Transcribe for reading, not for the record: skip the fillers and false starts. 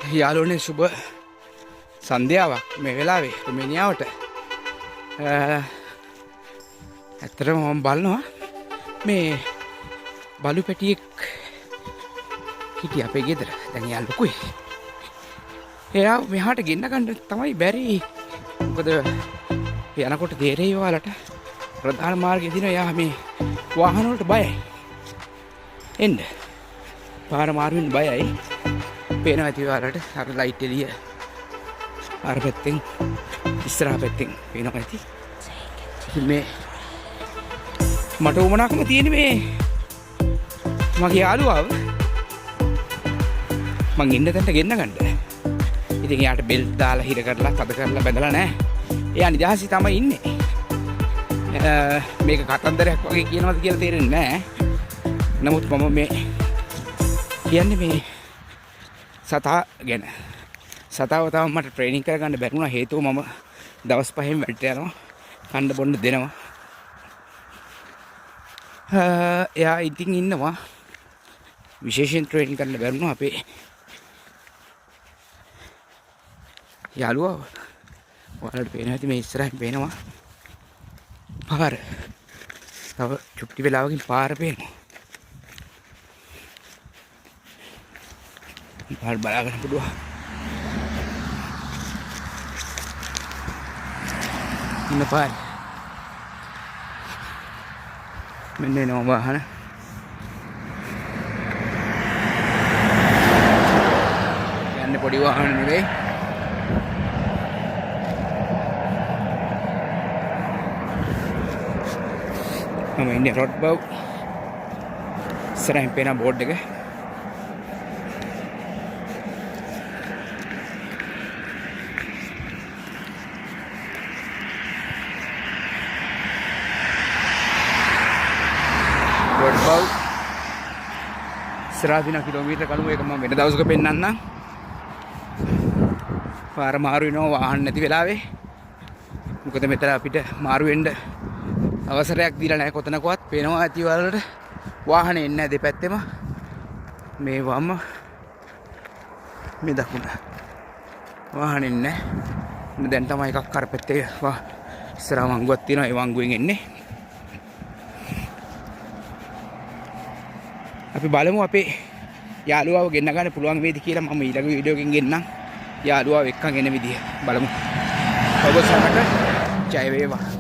යාළුවනේ සුබ සන්ධ්‍යාවක් මේ වෙලාවේ රුමේනියාවට. ඇත්තටම මම බලනවා මේ බලු පැටියෙක් හිටිය අපේ ගෙදර. දැන් යා ලොකුයි. එයා මෙහාට ගෙන්න ගන්න තමයි බැරි. මොකද යනකොට තේරෙයි ඔයාලට ප්‍රධාන මාර්ගයේ දින යා මේ වාහන වලට බයයි. එන්න. පාර මාරු වෙන්න බයයි. පේනවා ඇති ඔයාලට අර ලයිට් එළිය අර පැත්තෙන් ඉස්සරහ පැත්තෙන් පේනවා ඇති. මේ මට උමනක්ම තියෙන්නේ මේ මගේ යාළුවාව මං ඉන්න තැනට ගෙන්න ගන්න. ඉතින් එයාට බෙල්ට් දාලා හිර කරලා තද කරලා බැඳලා නැහැ. එයා නිදහසේ තමයි ඉන්නේ. මේක කතන්දරයක් වගේ කියනවාද කියලා තේරෙන්නේ නැහැ. නමුත් මම මේ කියන්නේ මේ සතා ගැන. සතාව තමයි මට ට්‍රේනින් කරගන්න බැරුණා. හේතුව මම දවස් 5න් වැඩට යනවා. කන්න බොන්න දෙනවා. එයා ඉතින් ඉන්නවා. විශේෂයෙන් ට්‍රේනින් කරන්න බැරුණා අපේ යාළුවා. ඔයාලට පේනවා ඇති මේ ඉස්සරහින් පේනවා පාර. තව චුට්ටි වෙලාවකින් පාර පේනවා. පාර බලාගෙන පුළුවන්. ඉන්න පාර. මෙන්න එනවා වාහන. යන්නේ පොඩි වාහන නෙවෙයි. මම ඉන්නේ රොඩ් බව්. ඉස්සරහින් පේන බෝඩ් එක. රොඩ් බව්. ඉස්සරහ දින කිලෝමීටර කලුම එක මම වෙන දවසක පෙන්නන්නම්. පාර මාරු වෙනවා වාහන නැති වෙලාවේ. මොකද මෙතන අපිට මාරු වෙන්න අවසරයක් දීලා නැහැ කොතනකවත්. පේනවා ඇති වලට වාහනේ එන්නේ නැහැ දෙපැත්තෙම. මේ වම මේ දකුණ වාහනේ නැහැ. දැන් තමයි එකක් කරපැත්තේ ඉස්සරහ වංගුවක් තියෙනවා. ඒ වංගුවෙන් එන්නේ. අපි බලමු අපේ යාළුවාව ගෙන්න ගන්න පුළුවන් වේද කියලා. මම ඊළඟ වීඩියෝ එකකින් ගෙන්නම් යාළුවාව එක්කන් එන විදිය බලමු. ඔබ සමට ජය වේවා.